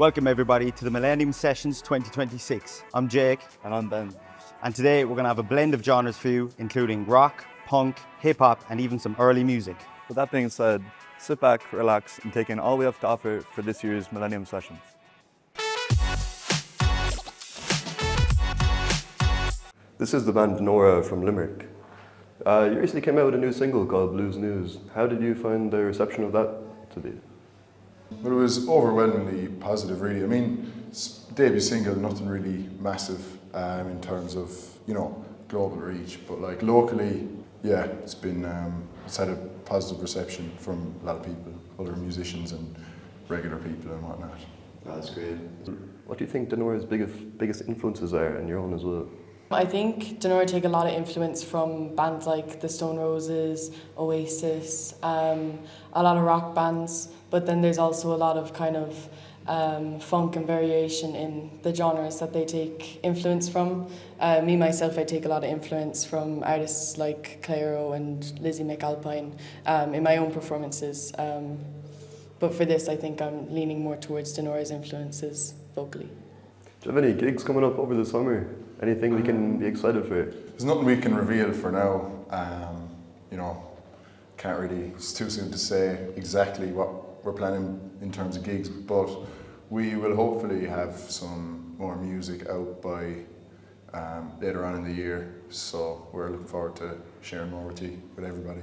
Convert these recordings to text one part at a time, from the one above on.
Welcome everybody to the Millennium Sessions 2026. I'm Jake. And I'm Ben. And today we're going to have a blend of genres for you, including rock, punk, hip-hop and even some early music. With that being said, sit back, relax and take in all we have to offer for this year's Millennium Sessions. This is the band Dinorah from Limerick. You recently came out with a new single called Blues News. How did you find the reception of that to be? Well, it was overwhelmingly positive, really. I mean, debut single, nothing really massive in terms of, global reach. But like locally, yeah, it's had a positive reception from a lot of people, other musicians and regular people and whatnot. That's great. What do you think Dinorah's biggest influences are, and your own as well? I think Dinorah take a lot of influence from bands like the Stone Roses, Oasis, a lot of rock bands, but then there's also a lot of kind of funk and variation in the genres that they take influence from. Me, myself, I take a lot of influence from artists like Clairo and Lizzie McAlpine in my own performances. But for this, I think I'm leaning more towards Dinorah's influences vocally. Do you have any gigs coming up over the summer? Anything we can be excited for? There's nothing we can reveal for now. Can't really, it's too soon to say exactly what we're planning in terms of gigs, but we will hopefully have some more music out by later on in the year. So we're looking forward to sharing more with everybody.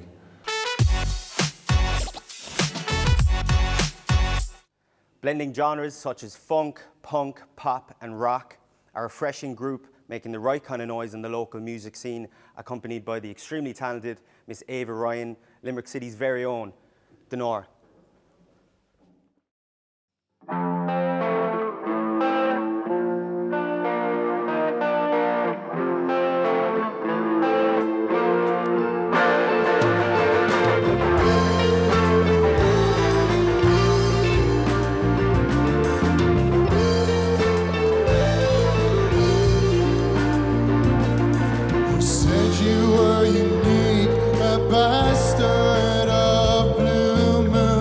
Blending genres such as funk, punk, pop and rock, a refreshing group making the right kind of noise in the local music scene, accompanied by the extremely talented Miss Ava Ryan, Limerick City's very own Dinorah. Bastard of blue moon.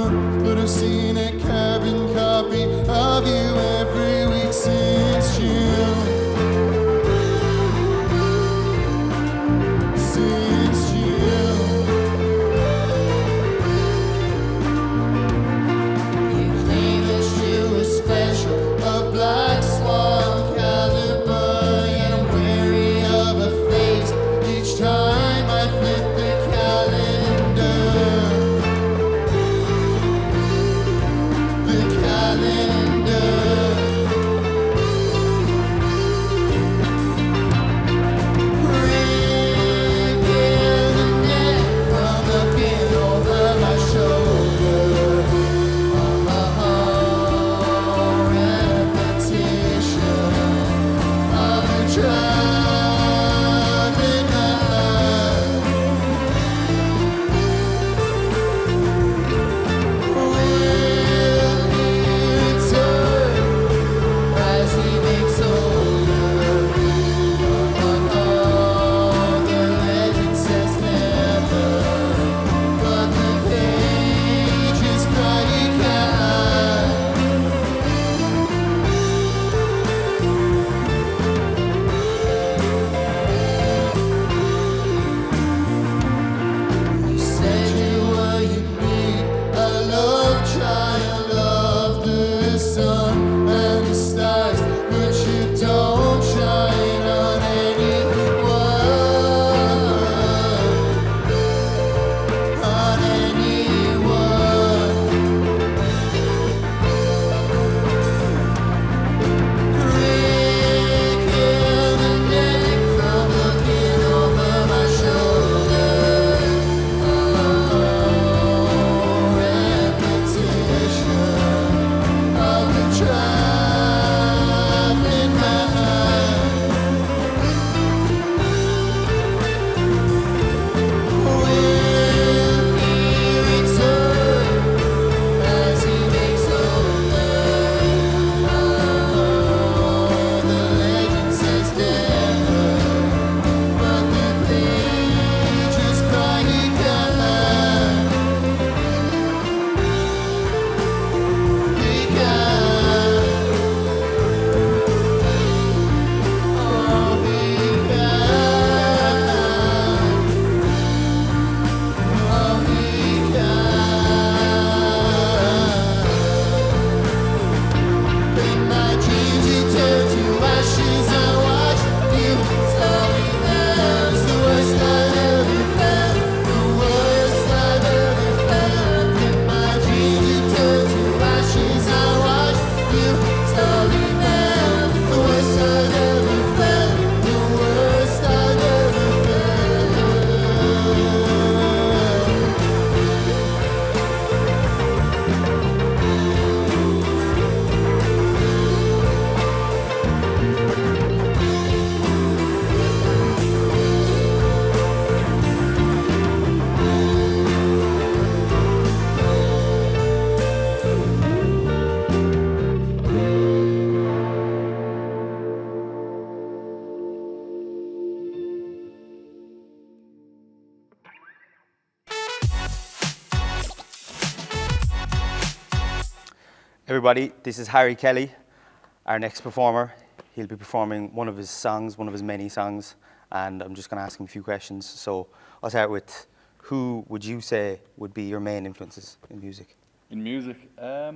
Everybody, this is Harry Kelly, our next performer. He'll be performing one of his songs, one of his many songs, and I'm just going to ask him a few questions. So I'll start with, who would you say would be your main influences in music? In music, I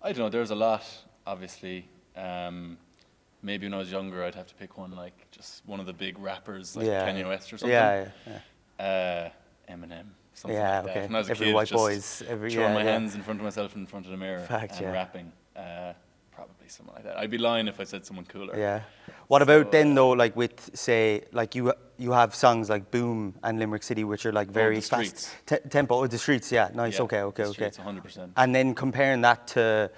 don't know. There's a lot, obviously. Maybe when I was younger, I'd have to pick one, like just one of the big rappers, like Kanye West or something. Yeah. Eminem, something Yeah, like that. okay. When I was a Every kid, white just boys, throwing my hands in front of myself in front of the mirror Fact, and rapping. Probably someone like that. I'd be lying if I said someone cooler. Yeah. What about then though, like with, say, like you have songs like Boom and Limerick City, which are like very The fast Streets. tempo. Oh, The Streets, yeah, nice, Yeah, okay. The Streets, 100%. And then comparing that to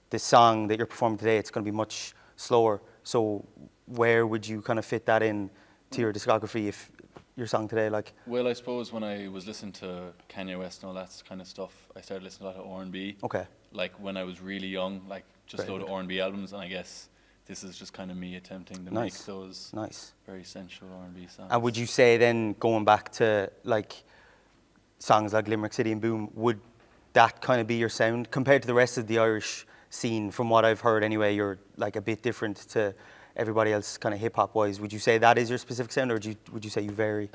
the song that you're performing today, it's going to be much slower. So where would you kind of fit that in to your discography if your song today, like? Well, I suppose when I was listening to Kanye West and all that kind of stuff, I started listening to a lot of R&B. Okay. Like when I was really young, like just Very a load of R&B albums, and I guess this is just kind of me attempting to make those very sensual R&B songs. And would you say then, going back to like songs like Limerick City and Boom, would that kind of be your sound compared to the rest of the Irish scene? From what I've heard anyway, you're like a bit different to everybody else kind of hip hop wise. Would you say that is your specific sound, or would you say you vary?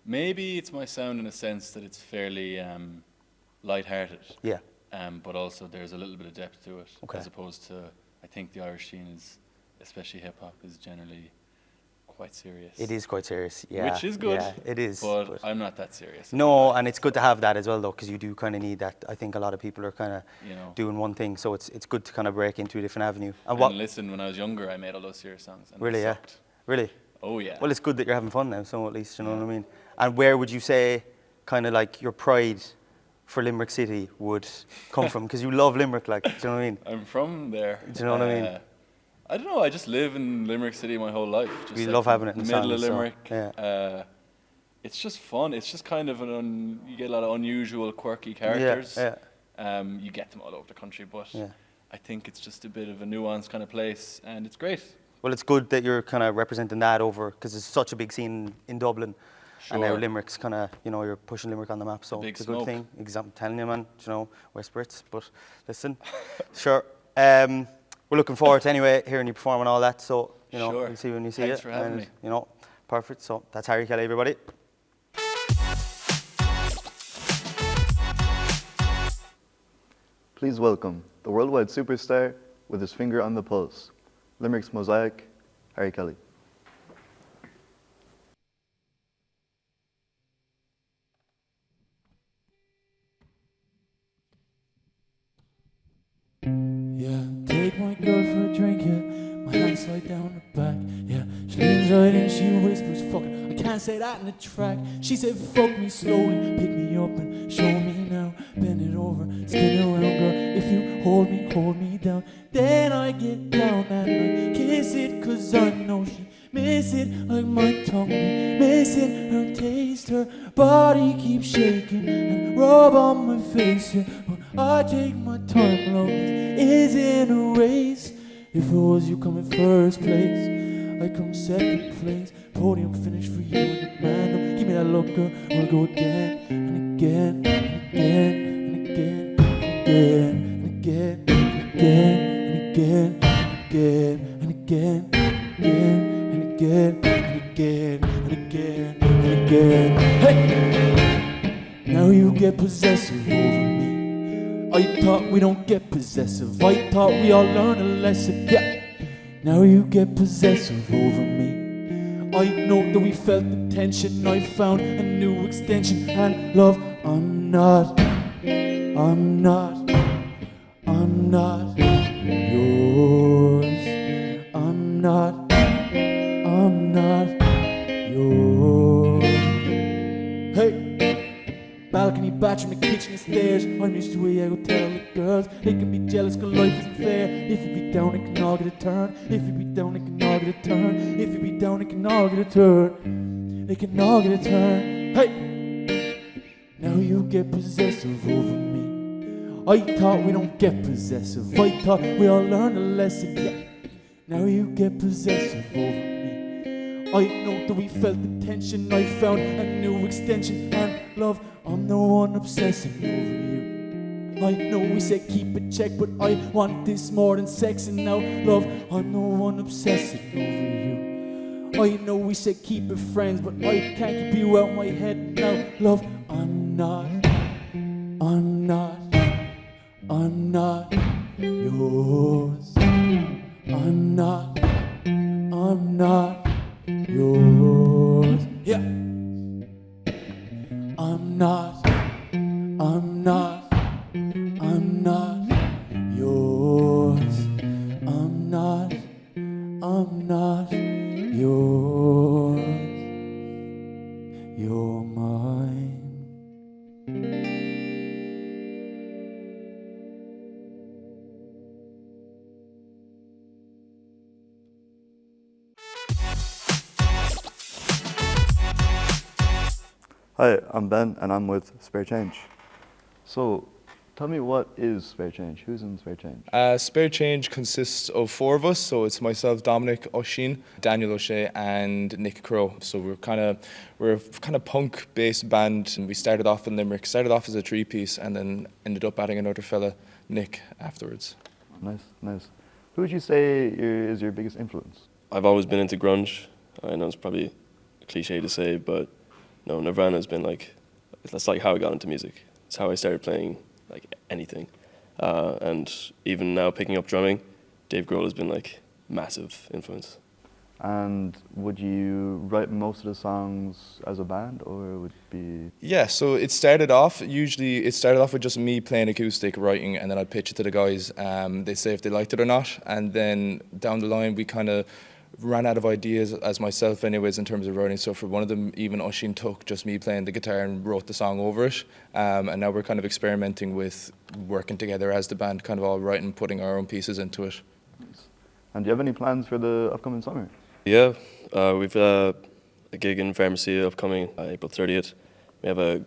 Maybe it's my sound in a sense that it's fairly lighthearted. Yeah. But also there's a little bit of depth to it, Okay. as opposed to, I think the Irish scene is, especially hip hop, is generally quite serious. It is quite serious, yeah. Which is good. Yeah, it is. But I'm not that serious. No, and it's good to have that as well though, because you do kind of need that. I think a lot of people are kind of You know. doing one thing, so it's good to kind of break into a different avenue. And listen, when I was younger, I made all those serious songs. And Really, they yeah. sucked. Really? Oh yeah. Well, it's good that you're having fun now, so at least, you know what I mean? And where would you say kind of like your pride for Limerick City would come from? Because you love Limerick, like, do you know what I mean? I'm from there. Do you know what I mean? I don't know. I just live in Limerick City my whole life. Just You like love having it in the middle songs, of so, Limerick. yeah. It's just fun. It's just kind of you get a lot of unusual, quirky characters. Yeah. You get them all over the country, but Yeah. I think it's just a bit of a nuanced kind of place, and it's great. Well, it's good that you're kind of representing that over, because it's such a big scene in Dublin. And now Sure. Limerick's kind of, you know, you're pushing Limerick on the map, so big it's a good smoke. thing. I'm telling you, man, you know, West Brits, but listen, sure. We're looking forward to anyway hearing you perform and all that, so, you know, Sure. we'll see when you see Thanks it. for having and, me. You know, perfect. So that's Harry Kelly, everybody. Please welcome the worldwide superstar with his finger on the pulse, Limerick's mosaic, Harry Kelly. Yeah, take my girl for a drink, yeah. My hand slide down the back, yeah. She leans right in, she whispers, fuck it, I can't say that in the track. She said, fuck me slowly, pick me up and show me now. Bend it over, spin around, girl. If you hold me down. Then I get down and I kiss it, cause I know she miss it like my tongue miss it. Her taste, her body keeps shaking and rub on my face, yeah. But I take my time, love, this isn't a race. If it was you come in first place, I come second place. Podium finish for you and the man. Give me that look, girl, we'll go again and again and again and again and again and again and again and again and again and again and again and again and again and again. Hey! Now you get possessive over me. I thought we don't get possessive. I thought we all learn a lesson. Yeah. Now you get possessive over me. I know that we felt the tension. I found a new extension. And love, I'm not yours. I'm not yours. Hey! Balcony, bathroom, the kitchen, the stairs. I'm used to it, I go tell the girls. They can be jealous cause life isn't fair. If you be down, it can all get a turn. If you be down, it can all get a turn. If you be down, it can all get a turn. It can all get a turn. Hey! Now you get possessive over me. I thought we don't get possessive. I thought we all learn a lesson. Yeah. Now you get possessive over me. I know that we felt the tension. I found a new extension. And love, I'm the one obsessing over you. I know we said keep it check, but I want this more than sex. And now, love, I'm no one obsessing over you. I know we said keep it friends, but I can't keep you out my head now. Love, I'm not yours. I'm not yours. Yeah. I'm not yours. I'm not yours. You're mine. Hi, I'm Ben, and I'm with Spare Change. So, tell me, what is Spare Change? Who's in Spare Change? Spare Change consists of 4 of us, so it's myself, Dominic O'Sheen, Daniel O'Shea, and Nick Crow. So we're a kind of punk-based band, and we started off in Limerick. Started off as a 3-piece, and then ended up adding another fella, Nick, afterwards. Nice. Who would you say is your biggest influence? I've always been into grunge. I know it's probably a cliche to say, but no, Nirvana's been that's like how I got into music. It's how I started playing like anything. And even now picking up drumming, Dave Grohl has been like massive influence. And would you write most of the songs as a band, or would it be? Yeah, so it started off with just me playing acoustic, writing, and then I'd pitch it to the guys. They'd say if they liked it or not, and then down the line we kind of ran out of ideas as myself anyways in terms of writing. So for one of them, even Oisin took just me playing the guitar and wrote the song over it. And now we're kind of experimenting with working together as the band, kind of all writing, putting our own pieces into it. Nice. And do you have any plans for the upcoming summer? Yeah, we've a gig in Pharmacy upcoming April 30th. We have I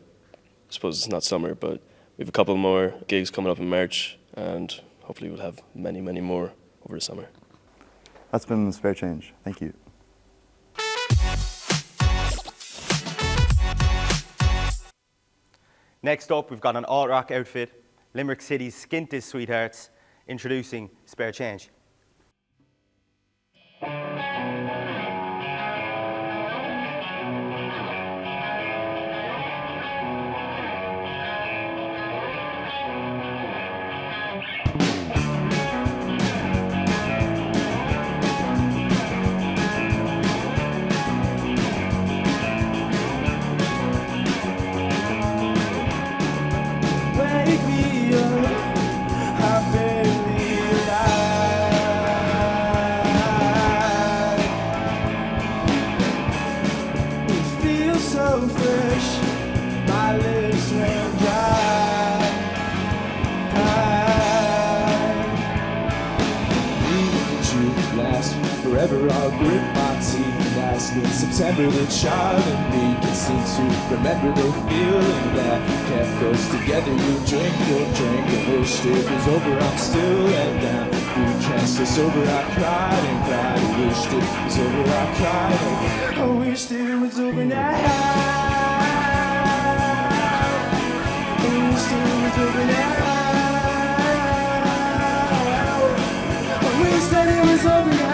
suppose it's not summer, but we have a couple more gigs coming up in March, and hopefully we'll have many more over the summer. That's been Spare Change. Thank you. Next up, we've got an alt-rock outfit, Limerick City's skintest sweethearts, introducing Spare Change. Forever I'll grip my teeth. Last in September, the child in me can seem to remember the feeling that kept us together. You drink, I wished it was over. I'm still let down. Food transfers over. I cried and cried. I wished it was over. I cried. I wished it was over now. I wished it was over now. I wish that it was over now.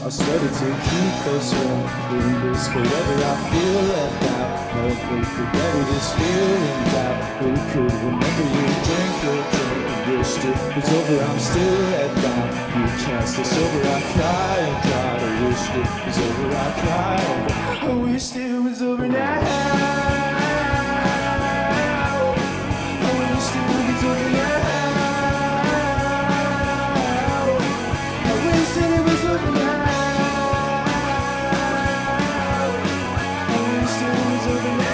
I started to keep close around. Leaving this forever, I feel left out. No place together, this feeling doubt. But we could remember you drink your drink. I wished it was over, I'm still let down. You cast us over, I cried and cried. I wished it was over, I cried and cried. I wished it was over now. I wished it was over now. I wished it was over now. I wished it was over now.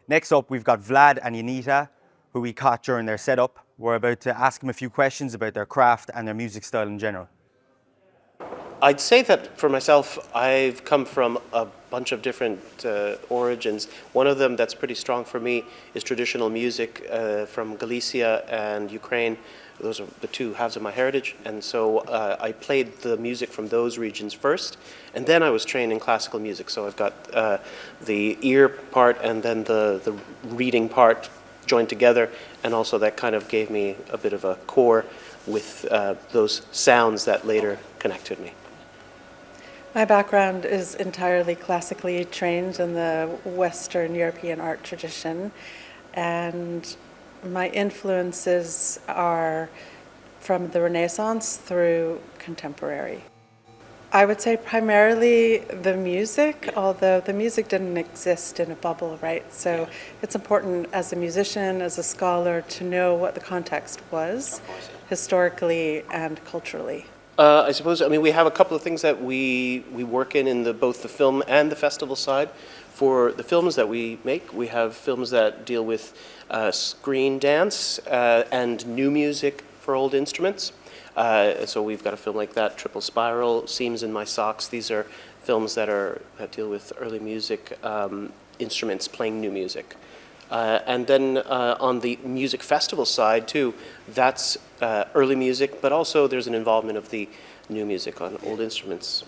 Next up, we've got Vlad and Yonit, who we caught during their setup. We're about to ask them a few questions about their craft and their music style in general. I'd say that for myself, I've come from a bunch of different origins. One of them that's pretty strong for me is traditional music from Galicia and Ukraine. Those are the two halves of my heritage. And so I played the music from those regions first. And then I was trained in classical music. So I've got the ear part and then the reading part joined together. And also that kind of gave me a bit of a core with those sounds that later connected me. My background is entirely classically trained in the Western European art tradition, and my influences are from the Renaissance through contemporary. I would say primarily the music, although the music didn't exist in a bubble, right? So it's important as a musician, as a scholar, to know what the context was, historically and culturally. I suppose, I mean, we have a couple of things that we work in both the film and the festival side. For the films that we make, we have films that deal with screen dance and new music for old instruments. So we've got a film like that, Triple Spiral, Seams in My Socks. These are films that deal with early music instruments playing new music. And then on the music festival side too, that's early music, but also there's an involvement of the new music on old instruments,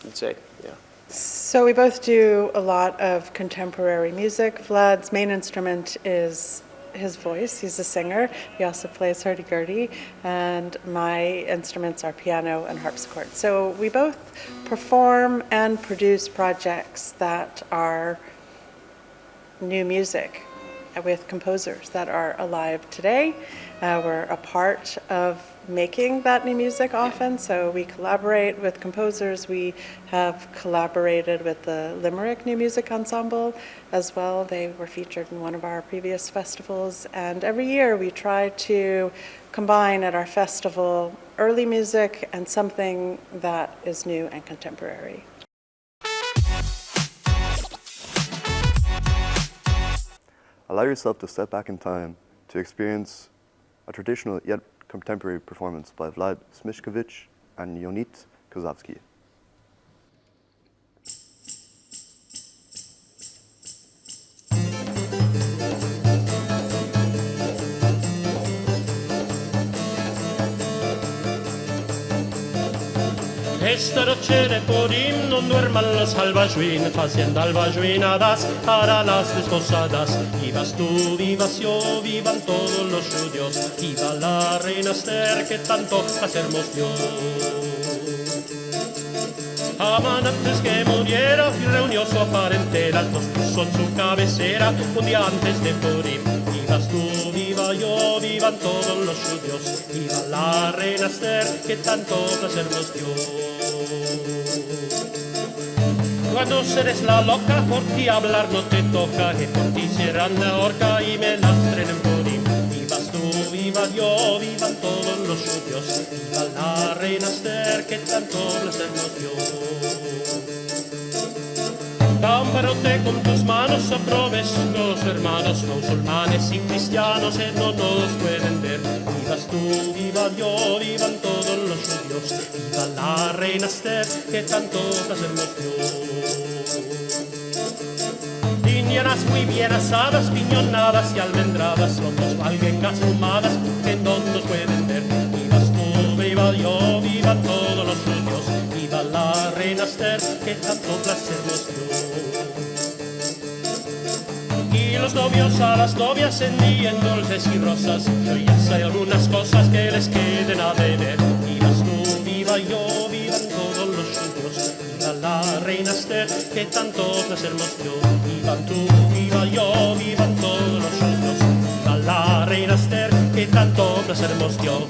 I'd say, yeah. So we both do a lot of contemporary music. Vlad's main instrument is his voice. He's a singer. He also plays hurdy-gurdy, and my instruments are piano and harpsichord. So we both perform and produce projects that are new music with composers that are alive today. We're a part of making that new music often, so we collaborate with composers. We have collaborated with the Limerick New Music Ensemble as well. They were featured in one of our previous festivals, and every year we try to combine at our festival early music and something that is new and contemporary. Allow yourself to step back in time to experience a traditional yet contemporary performance by Vlad Smishkewych and Yonit Kosovske. Esta noche de Purim no duerman los albajuin, haciendo albajuinadas para las desposadas. Vivas tú, vivas yo, vivan todos los judíos, viva la reina Esther que tanto placernos dio. Amán antes que muriera y reunió su parentela, los puso en su cabecera un día antes de Purim. Vivas tú, viva yo, vivan todos los judíos, viva la reina Esther que tanto placer nos dio. Cuando seres la loca, por ti hablar no te toca, que por ti serán la horca y me lastren en Purim. Vivas tú, viva yo, vivan todos los judíos, viva la reina Esther que tanto placer nos dio. Cámparote con tus manos, aprobes los hermanos, musulmanes y cristianos, no nos pueden ver. Vivas tú, viva yo, vivan todos los judíos, viva la reina Esther que tanto placer nos dio. Indianas muy bien asadas, piñonadas y almendradas, lomos valguengas fumadas que no nos pueden ver. Vivas tú, viva yo, vivan todos los judíos, viva la reina Esther que tanto placer nos dio. Y los novios a las novias envíen dulces y rosas, yo ya sé algunas cosas que les queden a deber. Vivas tú, viva yo, vivan todos los judíos, viva la reina Esther que tanto placer nos dio. Vivan tú, viva yo, vivan todos los judíos, viva la reina Esther que tanto placer nos dio.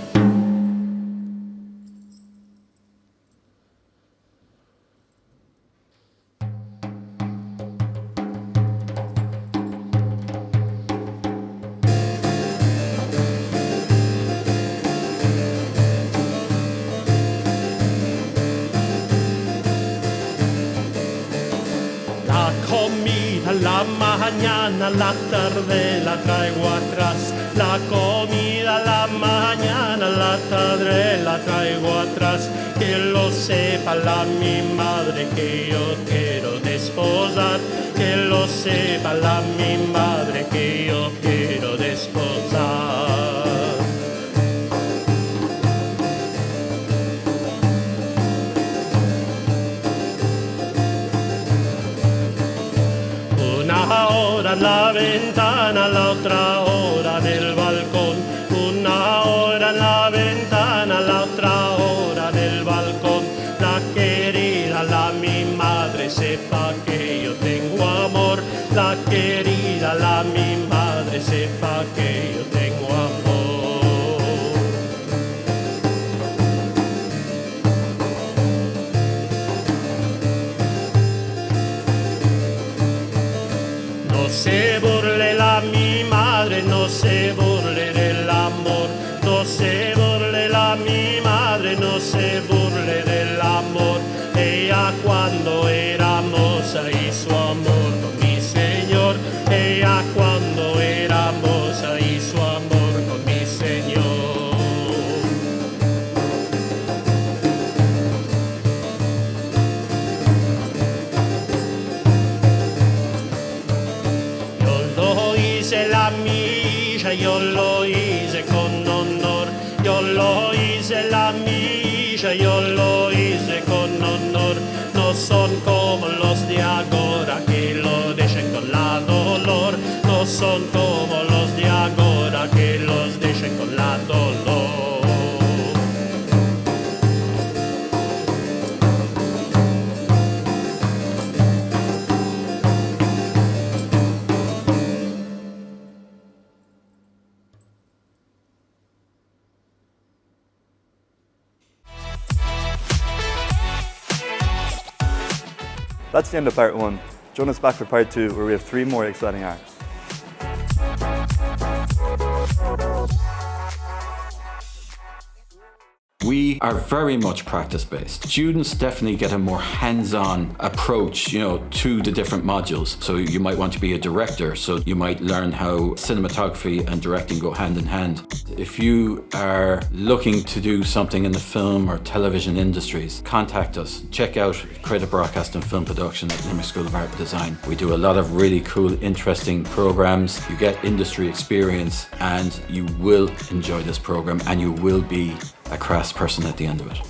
La mañana, la tarde la traigo atrás. La comida, la mañana, la tarde la traigo atrás. Que lo sepa la mi madre que yo quiero desposar. Que lo sepa la mi madre que yo quiero desposar. Una hora en la ventana, la otra hora en el balcón. Una hora en la ventana, la otra hora en el balcón. La querida, la mi madre, sepa que yo tengo amor. La querida, la mi madre, sepa que yo tengo amor. No se burle la mi madre, no se burle del amor. No se burle la mi madre, no se burle del amor. Ella cuando era moza hizo amor con mi Señor. Ella cuando era moza hizo amor con mi Señor. La milla, yo lo hice con honor. Yo lo hice la milla, yo lo hice con honor. No son como los de ahora que lo dejen con la dolor. No son como los de ahora que los dejen con la dolor. That's the end of part one. Join us back for part two, where we have 3 more exciting acts. We are very much practice-based. Students definitely get a more hands-on approach, to the different modules. So you might want to be a director, so you might learn how cinematography and directing go hand in hand. If you are looking to do something in the film or television industries, contact us. Check out Creative Broadcast and Film Production at Limerick School of Art and Design. We do a lot of really cool, interesting programs. You get industry experience and you will enjoy this program and you will be a crass person at the end of it.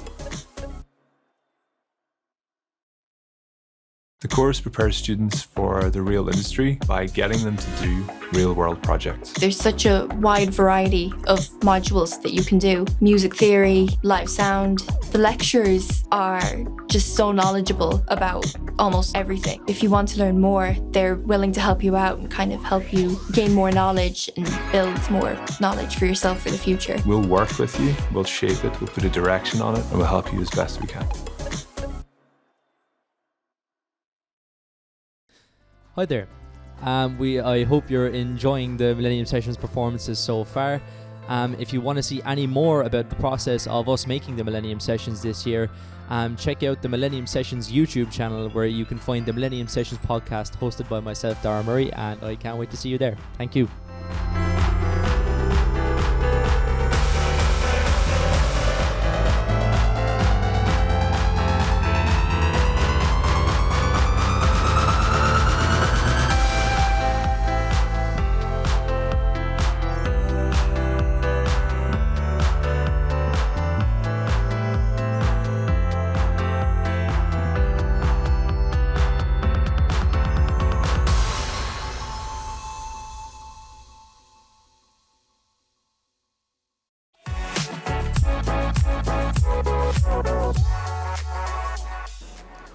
The course prepares students for the real industry by getting them to do real-world projects. There's such a wide variety of modules that you can do. Music theory, live sound. The lecturers are just so knowledgeable about almost everything. If you want to learn more, they're willing to help you out and kind of help you gain more knowledge and build more knowledge for yourself for the future. We'll work with you, we'll shape it, we'll put a direction on it, and we'll help you as best we can. Hi there. I hope you're enjoying the Millennium Sessions performances so far. If you want to see any more about the process of us making the Millennium Sessions this year, check out the Millennium Sessions YouTube channel where you can find the Millennium Sessions podcast hosted by myself, Dara Murray, and I can't wait to see you there. Thank you.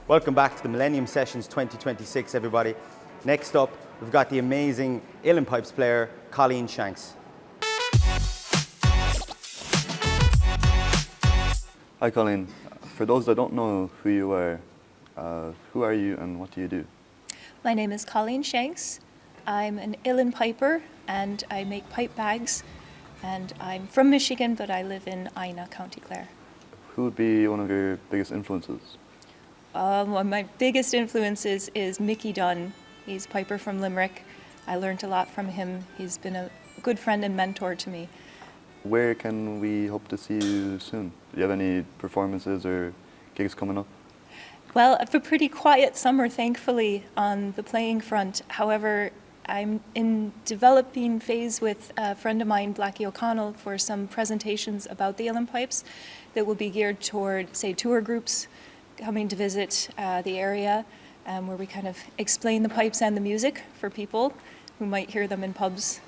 Welcome back to the Millennium Sessions 2026, everybody. Next up, we've got the amazing uilleann pipes player, Colleen Shanks. Hi, Colleen. For those that don't know who you are you and what do you do? My name is Colleen Shanks. I'm an uilleann piper and I make pipe bags. And I'm from Michigan, but I live in Ina, County Clare. Who would be one of your biggest influences? One of my biggest influences is Mickey Dunn. He's a piper from Limerick. I learned a lot from him. He's been a good friend and mentor to me. Where can we hope to see you soon? Do you have any performances or gigs coming up? Well, I have a pretty quiet summer, thankfully, on the playing front. However, I'm in developing phase with a friend of mine, Blackie O'Connell, for some presentations about the uilleann pipes that will be geared toward, say, tour groups coming to visit the area, where we kind of explain the pipes and the music for people who might hear them in pubs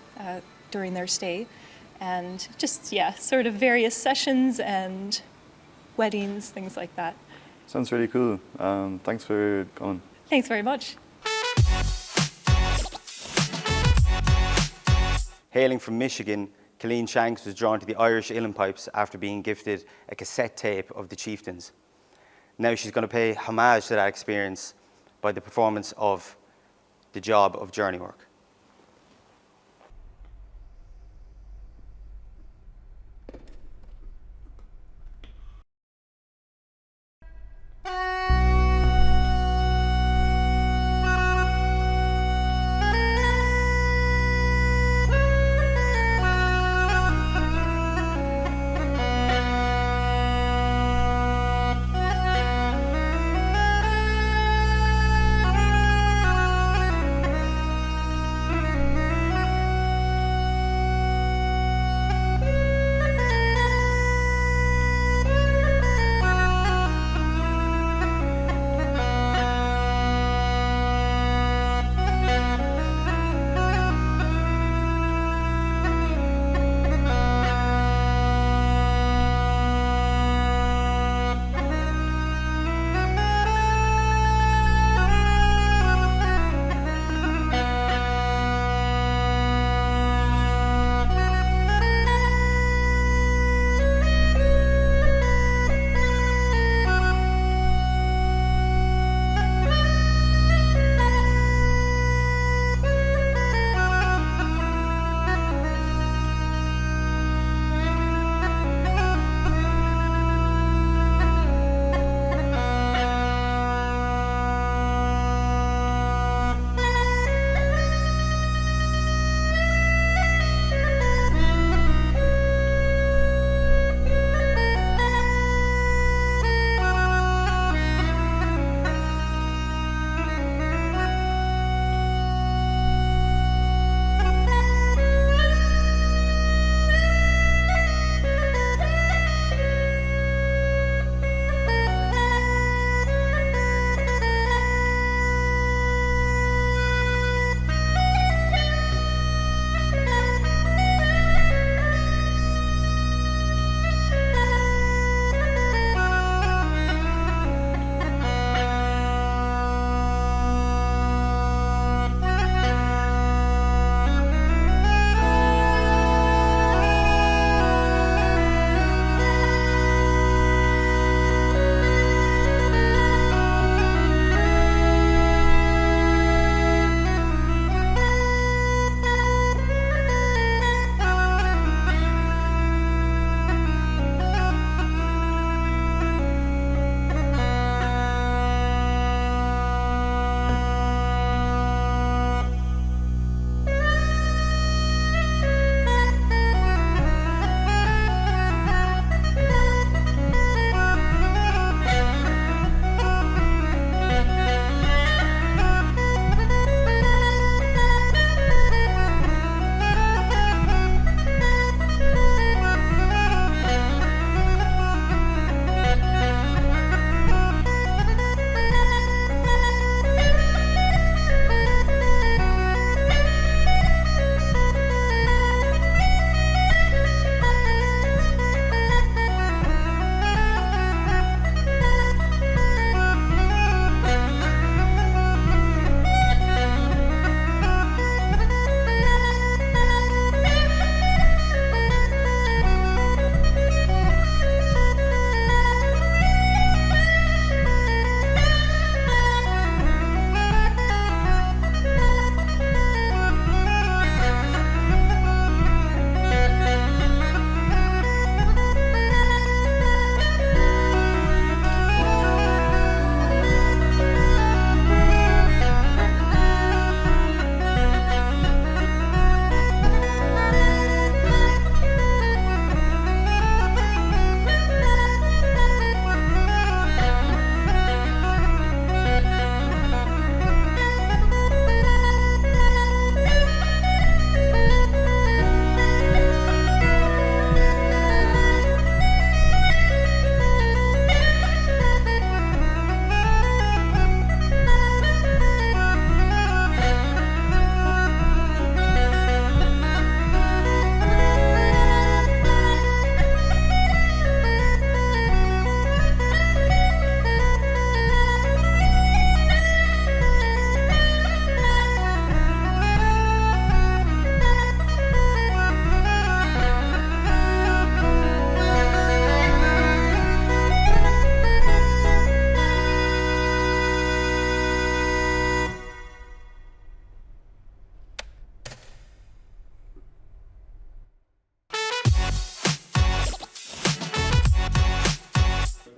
during their stay. And just, yeah, sort of various sessions and weddings, things like that. Sounds really cool. Thanks for coming. Thanks very much. Hailing from Michigan, Colleen Shanks was drawn to the Irish uilleann pipes after being gifted a cassette tape of the Chieftains. Now she's going to pay homage to that experience by the performance of The Job of Journey Work.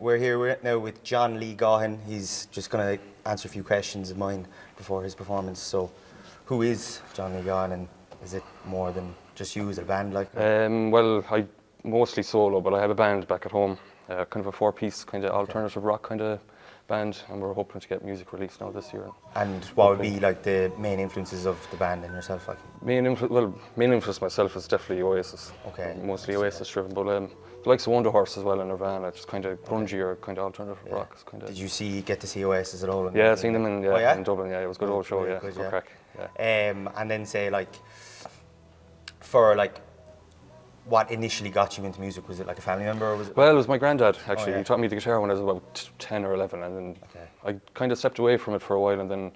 we're here now with John Lee Gaughan. He's just going to answer a few questions of mine before his performance. So, who is John Lee Gaughan, and is it more than just you as a band? Like, well, I mostly solo, but I have a band back at home, kind of a 4-piece kind of alternative rock kind of band, and we're hoping to get music released now this year. And what would be like the main influences of the band and yourself? Like, main influence myself is definitely Oasis. Okay. Mostly Oasis driven, but the likes of Wonder Horse as well and Nirvana, just kind of grungy or kind of alternative rock. Kind of. Did you get to see Oasis at all? Yeah, seen them in Dublin. Yeah, it was a good old show. Yeah, good, good crack. Yeah. And then say like, for like, what initially got you into music? Was it like a family member, or was it? Well, it was my granddad actually. Oh, yeah. He taught me the guitar when I was about 10 or 11, and then I kind of stepped away from it for a while, and then when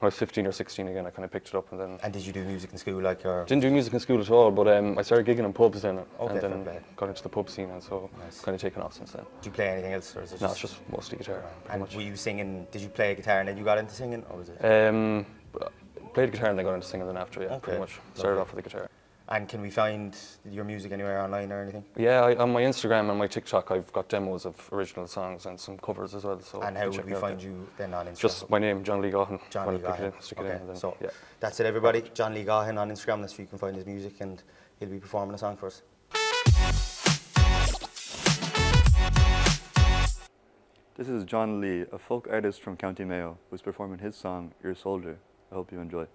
I was 15 or 16 again, I kind of picked it up, and then. And did you do music in school, like, or? Didn't do music in school at all, but I started gigging in pubs then, Okay, and then got into the pub scene, and so kind of taken off since then. Do you play anything else, or is it? No, it's just mostly guitar. And were you singing? Did you play guitar and then you got into singing, or was it? Played guitar and then got into singing then after. Yeah, pretty much. Started off with the guitar. And can we find your music anywhere online or anything? Yeah, on my Instagram and my TikTok, I've got demos of original songs and some covers as well. So and how would we find you then on Instagram? Just my name, John Lee Gaughan. John Lee Gaughan. Stick it in, and then, so that's it, everybody. John Lee Gaughan on Instagram. That's where you can find his music, and he'll be performing a song for us. This is John Lee, a folk artist from County Mayo, who's performing his song, Your Soldier. I hope you enjoy.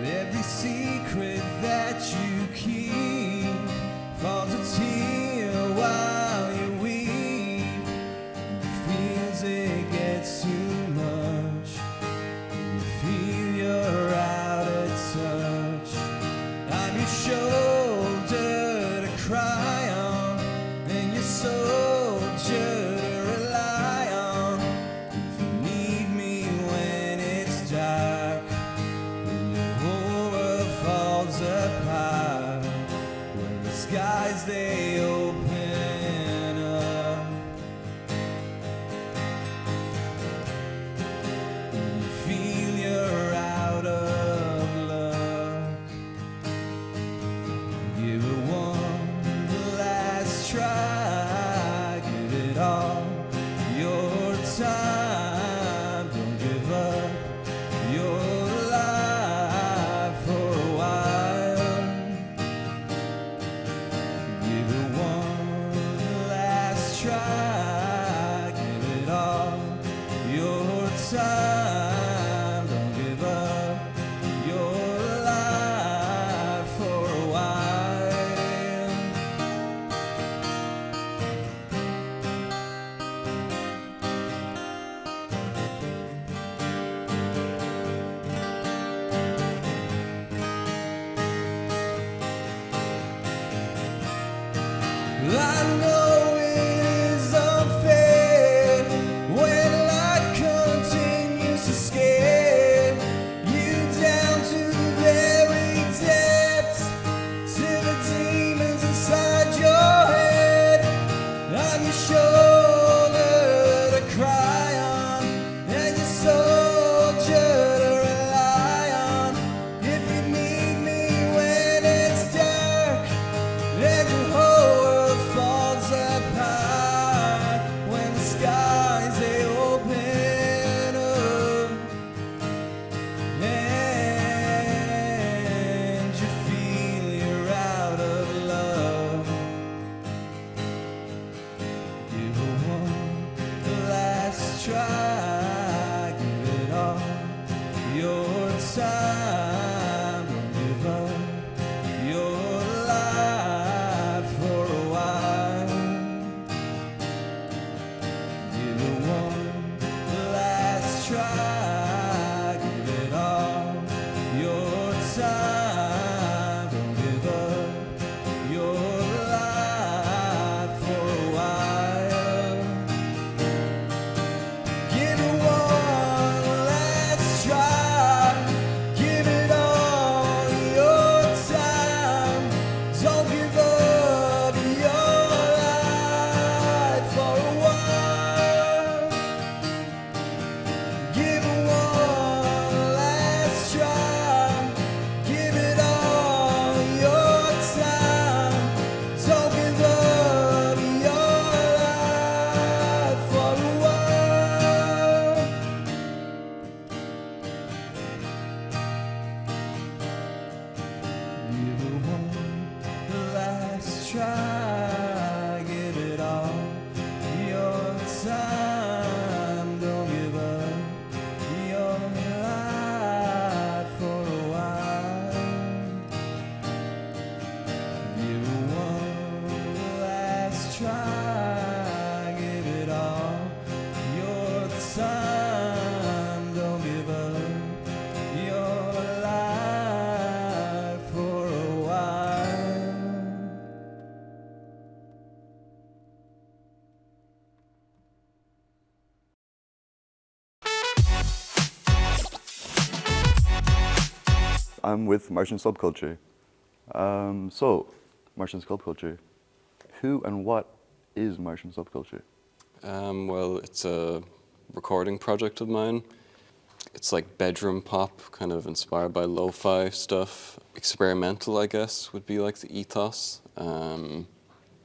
Every secret that you keep falls a tear while you weep. Feels it gets too much. You feel you're out of touch. I'm your shoulder to cry on, and your soldier to rely on. If you need me when it's dark, apart, when the skies they open up, when you feel you're out of luck, give it one last try, give it all your time, don't give up your life for a while. Give it one last try, give it all your time. Don't give up your life for a while. I know it is unfair when life continues to scare you down to the very depths, to the demons inside your head. I'm your shoulder to cry on, and your soldier to rely on. If you need me when it's dark, and your whole world falls apart, when the skies they open up, try, give it all your time, don't give up your life for a while. Give one last try, give it all your time, don't give up your life for a while. I'm with Martian Subculture. So, Martian Subculture. Who and what is Martian Subculture? Well, it's a recording project of mine. It's like bedroom pop, kind of inspired by lo-fi stuff. Experimental, I guess, would be like the ethos. The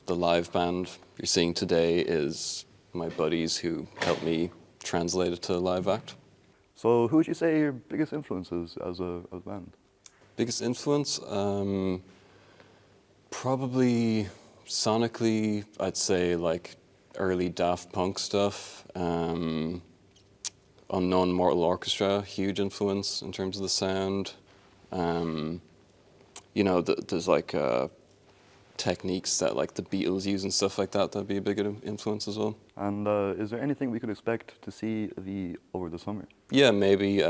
live band you're seeing today is my buddies who helped me translate it to a live act. So, who would you say are your biggest influences as a band? Biggest influence? Probably sonically, I'd say like early Daft Punk stuff. Unknown Mortal Orchestra, huge influence in terms of the sound. You know, there's like techniques that like the Beatles use and stuff like that. That'd be a big influence as well. And is there anything we could expect to see over the summer? Yeah, maybe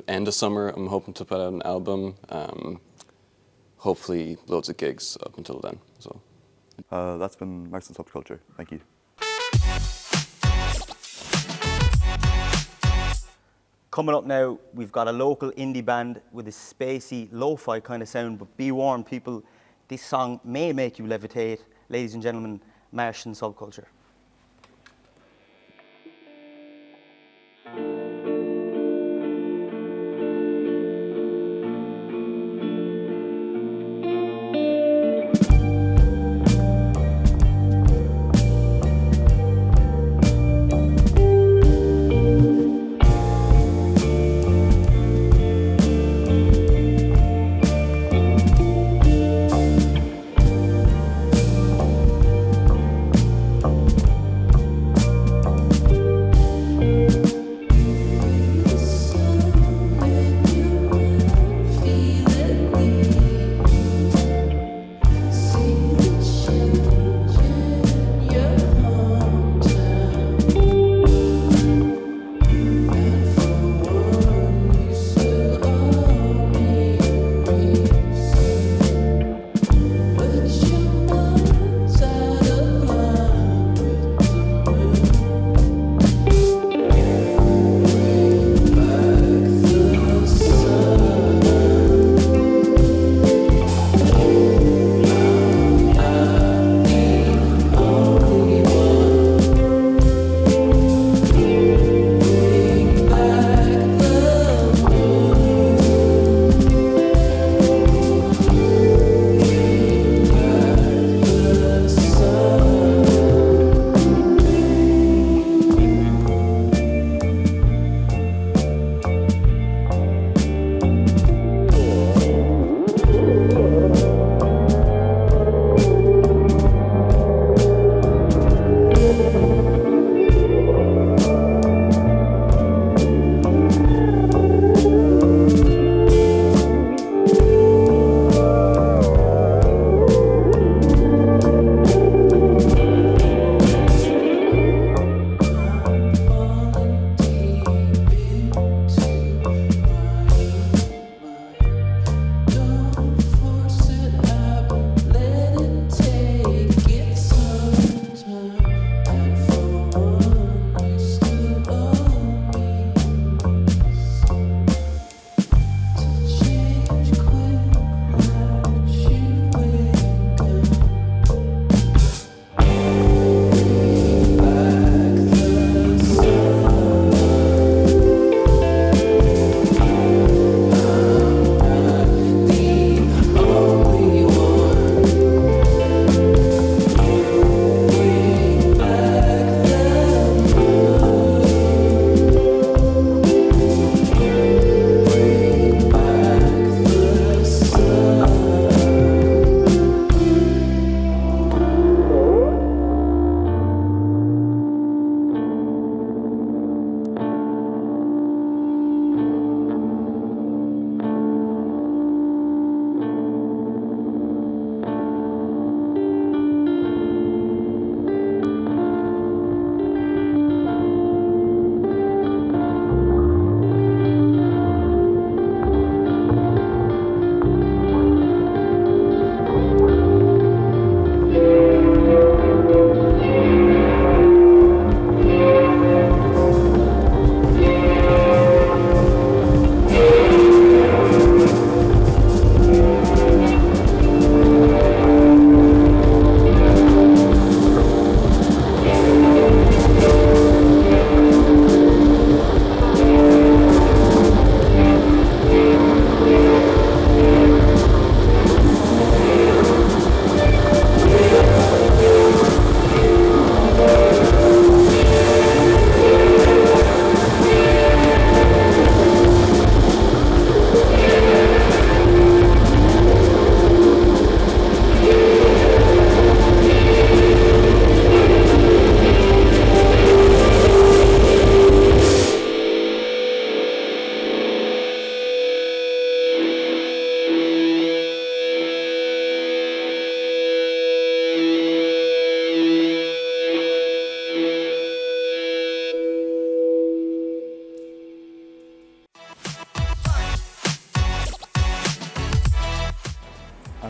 end of summer. I'm hoping to put out an album. Hopefully, loads of gigs up until then. So. That's been Martian Subculture. Thank you. Coming up now, we've got a local indie band with a spacey, lo-fi kind of sound, but be warned, people, this song may make you levitate. Ladies and gentlemen, Martian Subculture.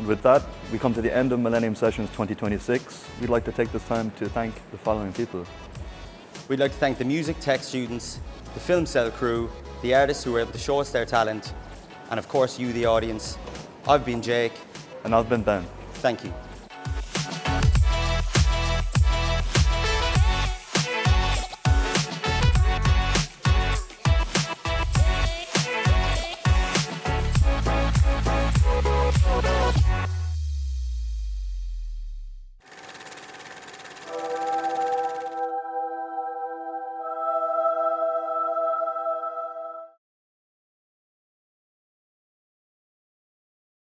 And with that, we come to the end of Millennium Sessions 2026. We'd like to take this time to thank the following people. We'd like to thank the music tech students, the film cell crew, the artists who were able to show us their talent, and of course you, the audience. I've been Jake. And I've been Ben. Thank you.